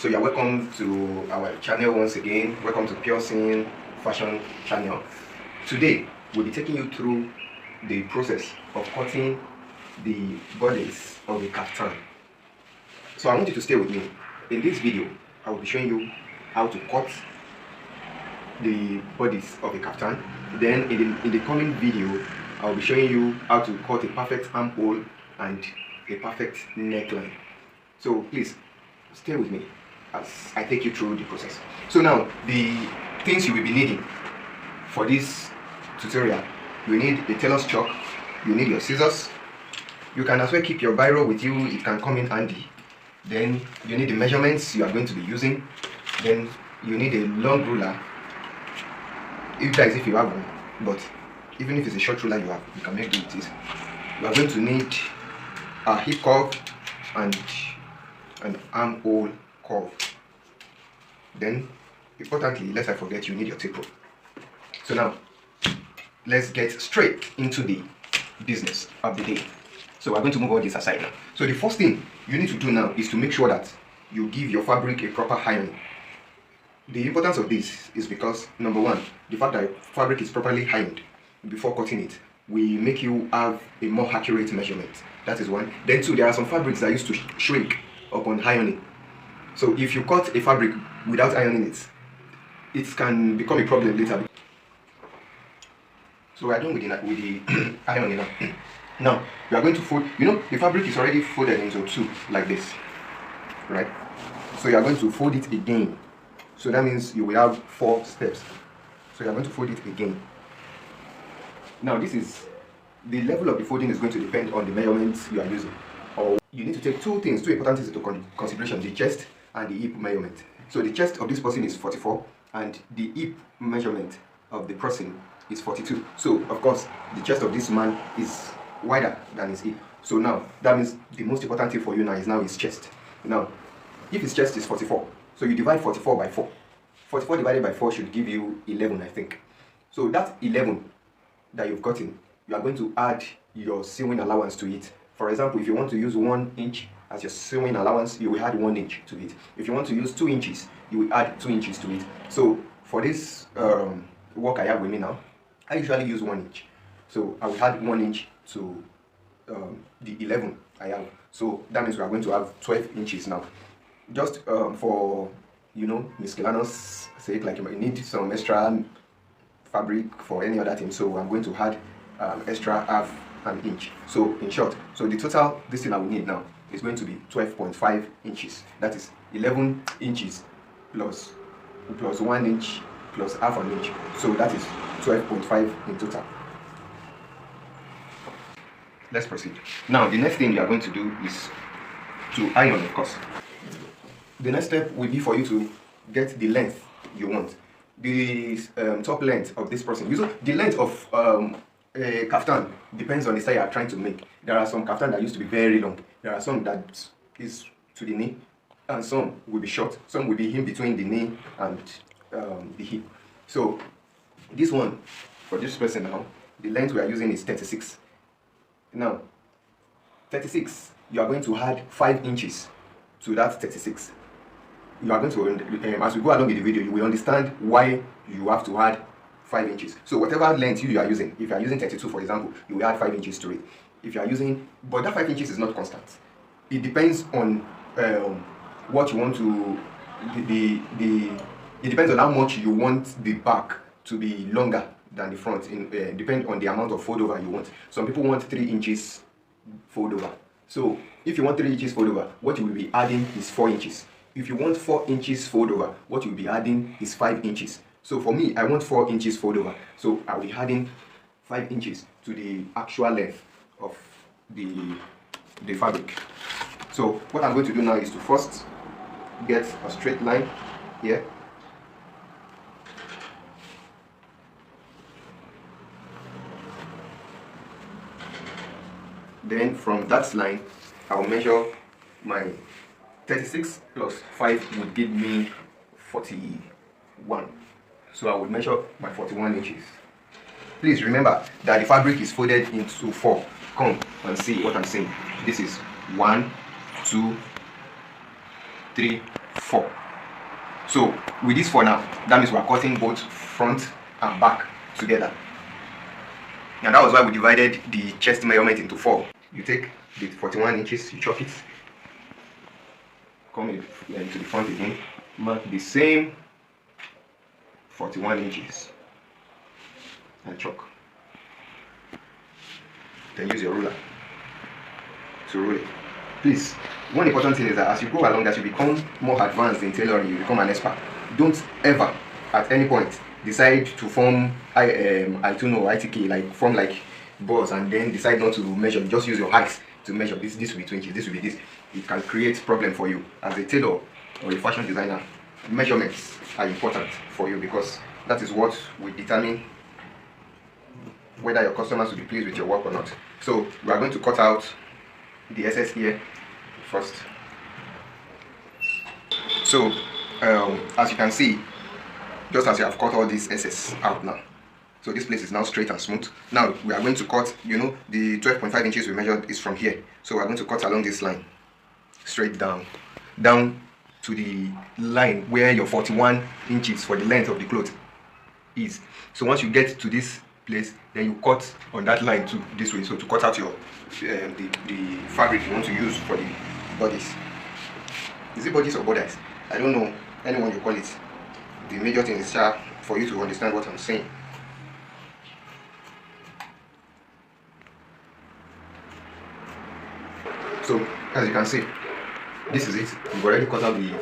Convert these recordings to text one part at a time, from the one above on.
So you're welcome to our channel once again. Welcome to Pure Scene Fashion channel. Today we'll be taking you through the process of cutting the bodies of a kaftan. So I want you to stay with me. In this video, I will be showing you how to cut the bodies of a kaftan. Then in the coming video, I will be showing you how to cut a perfect armhole and a perfect neckline. So please stay with me as I take you through the process. So now, the things you will be needing for this tutorial: you need a tailor's chalk, you need your scissors, you can as well keep your biro with you, it can come in handy. Then you need the measurements you are going to be using. Then you need a long ruler, if that is if you have one, but even if it's a short ruler you can make do with it. You are going to need a hip curve and an armhole curve. Then, importantly, lest I forget, you need your tape rope. So now, let's get straight into the business of the day. So we're going to move all this aside now. So the first thing you need to do now is to make sure that you give your fabric a proper ironing. The importance of this is because, number one, the fact that fabric is properly ironed before cutting it will make you have a more accurate measurement. That is one. Then two, there are some fabrics that used to shrink upon ironing. So if you cut a fabric without ironing it, it can become a problem later. So we are done with the ironing now. Now we are going to fold. You know, the fabric is already folded into two like this, right? So you are going to fold it again. So that means you will have 4 steps. So you are going to fold it again. Now this is the level of the folding is going to depend on the measurements you are using. Or you need to take two important things into consideration: the chest and the hip measurement. So the chest of this person is 44 and the hip measurement of the person is 42. So of course the chest of this man is wider than his hip. So now that means the most important thing for you now is his chest. Now if his chest is 44, so you divide 44 by 4. 44 divided by 4 should give you 11, I think. So that 11 that you've gotten, you are going to add your sewing allowance to it. For example, if you want to use 1 inch as your sewing allowance, you will add 1 inch to it. If you want to use 2 inches, you will add 2 inches to it. So for this work I have with me now, I usually use 1 inch. So I will add 1 inch to the 11 I have. So that means we are going to have 12 inches now. Just for, miscellaneous sake, like you might need some extra fabric for any other thing. So I'm going to add extra half an inch. So in short, so the total this thing I will need now is going to be 12.5 inches. That is 11 inches plus 1 inch plus half an inch. So that is 12.5 in total. Let's proceed. Now the next thing you are going to do is to iron, of course. The next step will be for you to get the length you want. The top length of this person. The length of a kaftan depends on the style you are trying to make. There are some kaftan that used to be very long. There are some that is to the knee, and some will be short. Some will be in between the knee and the hip. So this one, for this person now, the length we are using is 36. Now, 36, you are going to add 5 inches to that 36. You are going to, as we go along in the video, you will understand why you have to add 5 inches. So whatever length you are using, if you are using 32 for example, you will add 5 inches to it. If you are using, but that 5 inches is not constant. It depends on what you want to, it depends on how much you want the back to be longer than the front. Depend on the amount of fold over you want. Some people want 3 inches fold over. So if you want 3 inches fold over, what you will be adding is 4 inches. If you want 4 inches fold over, what you'll be adding is 5 inches. So for me, I want 4 inches fold over. So I'll be adding 5 inches to the actual length of the fabric. So what I'm going to do now is to first get a straight line here. Then from that line, I'll measure my 36 plus 5 would give me 41. So I would measure my 41 inches. Please remember that the fabric is folded into 4. Come and see what I'm saying. This is 1, 2, 3, 4. So with this 4 now, that means we are cutting both front and back together. And that was why we divided the chest measurement into 4. You take the 41 inches, you chop it, come to the front again, mark the same 41 inches and chalk. Then use your ruler to roll it. Please, one important thing is that as you go along, as you become more advanced in tailoring, you become an expert. Don't ever, at any point, decide to form I don't know, ITK, like form like balls, and then decide not to measure. Just use your height to measure. This will be 2 inches, this will be this. It can create problem for you as a tailor or a fashion designer. Measurements are important for you because that is what will determine whether your customers will be pleased with your work or not. So we are going to cut out the SS here first. So as you can see, just as you have cut all these SS out now, so this place is now straight and smooth. Now we are going to cut, you know, the 12.5 inches we measured is from here, so we are going to cut along this line straight down to the line where your 41 inches for the length of the cloth is. So once you get to this place, then you cut on that line too, this way, so to cut out your the fabric you want to use for the bodies. Is it bodies or borders? I don't know, anyone you call it. The major thing is for you to understand what I'm saying. So as you can see, this is it. We've already cut out the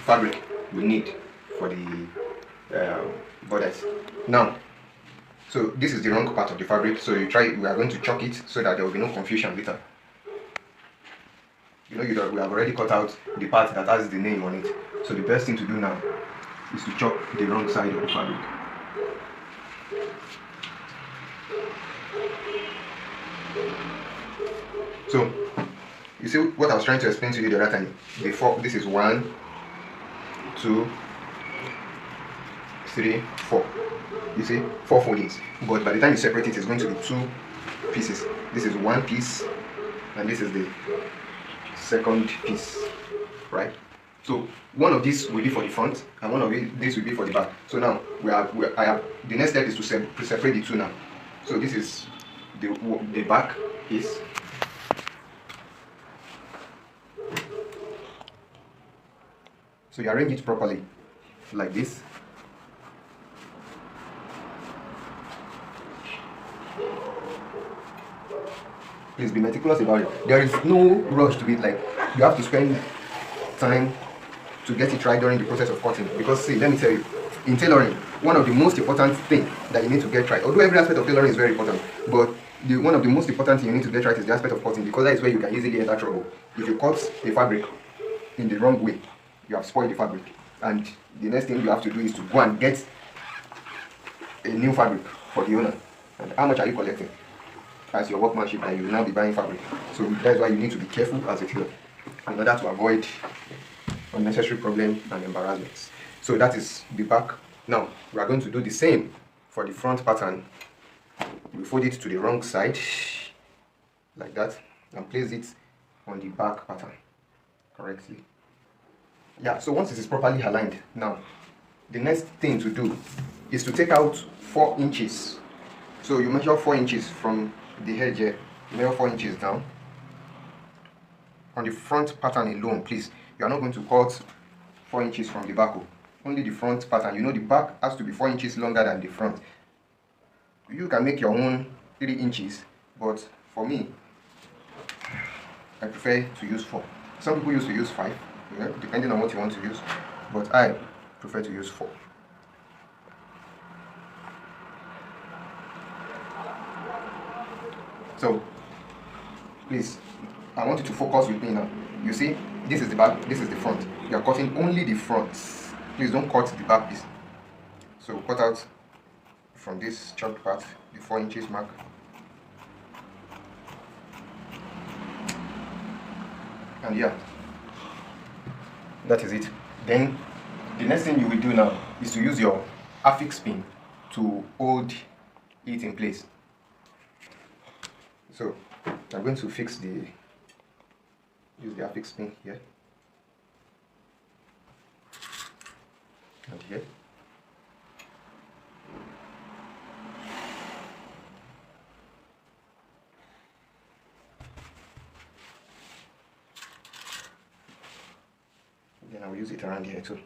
fabric we need for the borders. Now, so this is the wrong part of the fabric, so we are going to chalk it so that there will be no confusion later. You know, we have already cut out the part that has the name on it. So the best thing to do now is to chalk the wrong side of the fabric. So you see what I was trying to explain to you the other time. Before, this is 1, 2, 3, 4. You see, 4 foldings. But by the time you separate it, it's going to be 2 pieces. This is 1 piece, and this is the second piece, right? So one of these will be for the front, and one of this will be for the back. So now the next step is to separate the two now. So this is the back piece. So you arrange it properly, like this. Please be meticulous about it. There is no rush to it. Like, you have to spend time to get it right during the process of cutting. Because see, let me tell you, in tailoring, one of the most important things that you need to get right, although every aspect of tailoring is very important, but one of the most important things you need to get right is the aspect of cutting, because that is where you can easily enter trouble. If you cut the fabric in the wrong way, you have spoiled the fabric, and the next thing you have to do is to go and get a new fabric for the owner. And how much are you collecting as your workmanship that you will now be buying fabric? So that's why you need to be careful as a tailor in order to avoid unnecessary problems and embarrassments. So that is the back. Now we are going to do the same for the front pattern. We fold it to the wrong side like that and place it on the back pattern correctly. Yeah, so once it is properly aligned, now the next thing to do is to take out 4 inches. So you measure 4 inches from the edge here, you measure 4 inches down. On the front pattern alone, please, you are not going to cut 4 inches from the back, only the front pattern. You know the back has to be 4 inches longer than the front. You can make your own 3 inches, but for me, I prefer to use 4. Some people used to use 5, depending on what you want to use, but I prefer to use 4. So, please, I want you to focus with me now. You see, this is the back, this is the front. You are cutting only the front. Please don't cut the back piece. So, cut out from this chopped part, the 4 inches mark. And yeah, that is it. Then, the next thing you will do now is to use your affix pin to hold it in place. So, I'm going to use the affix pin here. and here. Then I'll use it around here too.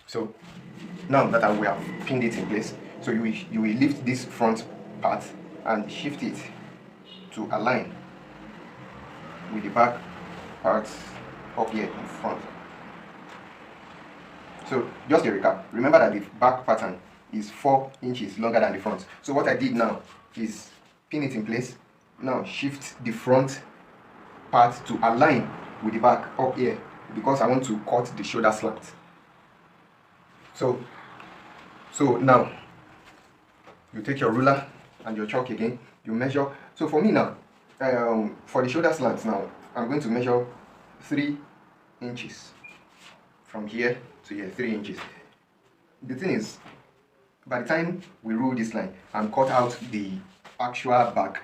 So now that we have pinned it in place, so you will lift this front part and shift it to align with the back part up here in front. So just a recap, remember that the back pattern is 4 inches longer than the front. So what I did now is pin it in place, now shift the front part to align with the back up here because I want to cut the shoulder slant. So now you take your ruler and your chalk again, you measure. So for me now, for the shoulder slants now, I'm going to measure 3 inches from here to here, 3 inches. The thing is, by the time we rule this line and cut out the actual back,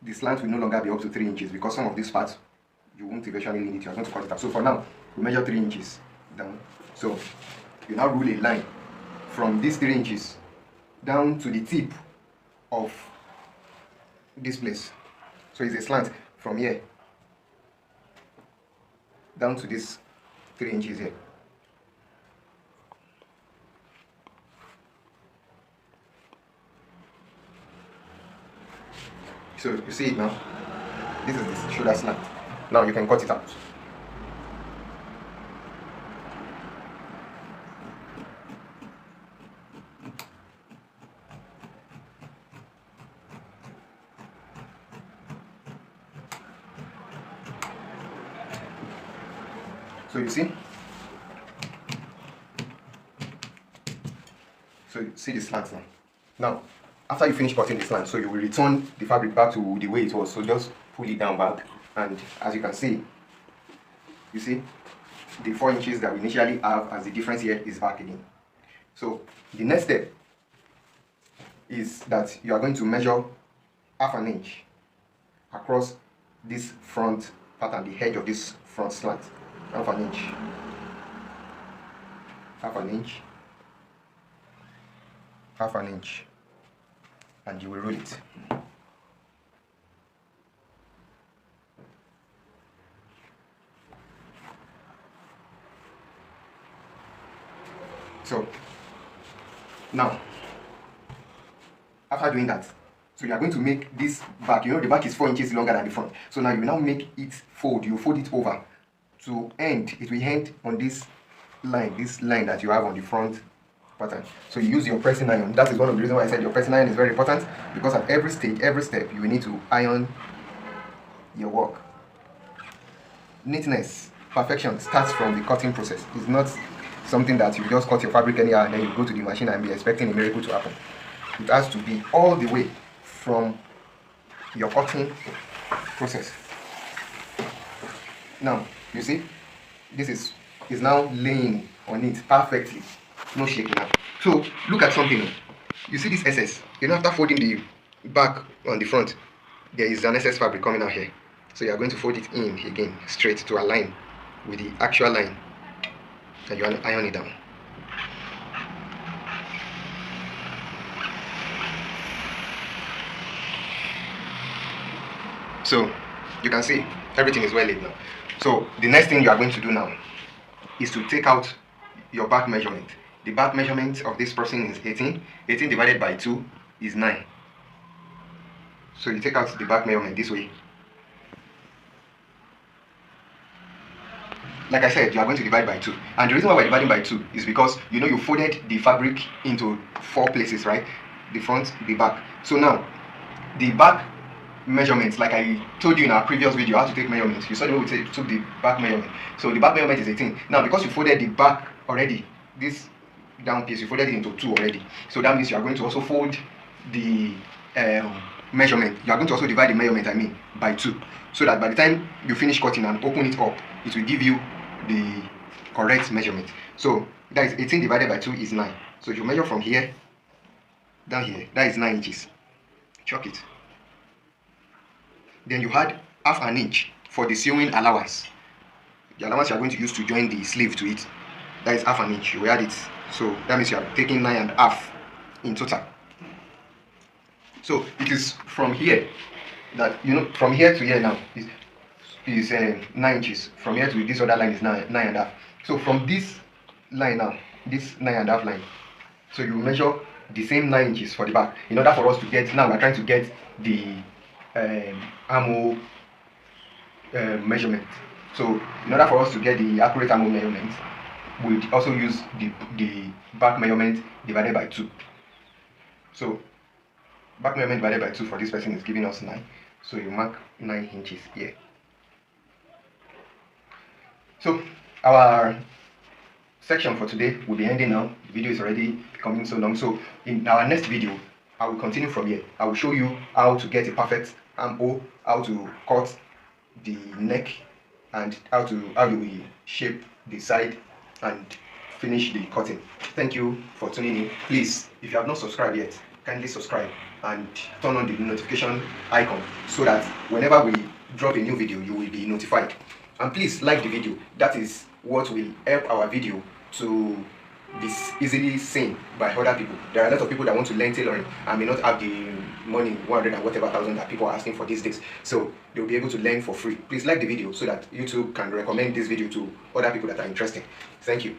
the slant will no longer be up to 3 inches because some of these parts you won't eventually need it. You are going to cut it out. So for now, we measure 3 inches down. So you now rule a line from these 3 inches down to the tip of this place. So it's a slant from here down to this 3 inches here. So you see it now. This is the shoulder slant. Now you can cut it out. So you see? So you see the slants now. Now, after you finish cutting the slant, so you will return the fabric back to the way it was. So just pull it down back, and as you can see, you see, the 4 inches that we initially have as the difference here is back again. So the next step is that you are going to measure ½ an inch across this front pattern, the edge of this front slant. ½ an inch, ½ an inch, ½ an inch, and you will roll it. So now, after doing that, so you are going to make this back, you know the back is 4 inches longer than the front. So now you now make it fold, you fold it over to end, it will end on this line that you have on the front pattern. So you use your pressing iron. That is one of the reasons why I said your pressing iron is very important, because at every stage, every step, you will need to iron your work. Neatness, perfection starts from the cutting process. It's not something that you just cut your fabric anyhow and then you go to the machine and be expecting a miracle to happen. It has to be all the way from your cutting process. Now, you see, this is now laying on it perfectly, no shaking now. So look at something. You see this SS, you know, after folding the back on the front, there is an SS fabric coming out here. So you are going to fold it in again straight to align with the actual line, and you iron it down. So you can see everything is well laid now. So the next thing you are going to do now is to take out your back measurement. The back measurement of this person is 18. 18 divided by 2 is 9. So you take out the back measurement this way. Like I said, you are going to divide by 2. And the reason why we're dividing by 2 is because, you know, you folded the fabric into 4 places, right? The front, the back. So now, the back measurements, like I told you in our previous video, how to take measurements. You saw the way we took the back measurement. So the back measurement is 18. Now, because you folded the back already, this down piece, you folded it into 2 already. So that means you are going to also fold the measurement. You are going to also divide the measurement, by 2. So that by the time you finish cutting and open it up, it will give you the correct measurement. So that is 18 divided by 2 is 9. So you measure from here down here, that is 9 inches. Chalk it. Then you add half an inch for the sewing allowance. The allowance you are going to use to join the sleeve to it, that is half an inch. You will add it. So that means you are taking 9.5 in total. So it is from here that, from here to here now is 9 inches. From here to this other line is 9.5. So from this line now, this 9.5 line, so you measure the same 9 inches for the back. In order for us to get, now we're trying to get the armhole measurement. So in order for us to get the accurate armhole measurement, we also use the back measurement divided by 2. So back measurement divided by 2 for this person is giving us 9. So you mark 9 inches here. So our section for today will be ending now. The video is already becoming so long. So in our next video, I will continue from here. I will show you how to get a perfect armhole, how to cut the neck, and how you will shape the side and finish the cutting. Thank you for tuning in. Please, if you have not subscribed yet, kindly subscribe and turn on the notification icon so that whenever we drop a new video, you will be notified. And please like the video. That is what will help our video to be easily seen by other people. There are a lot of people that want to learn tailoring and may not have the money, 100 and whatever thousand that people are asking for these days. So they'll be able to learn for free. Please like the video so that YouTube can recommend this video to other people that are interested. Thank you.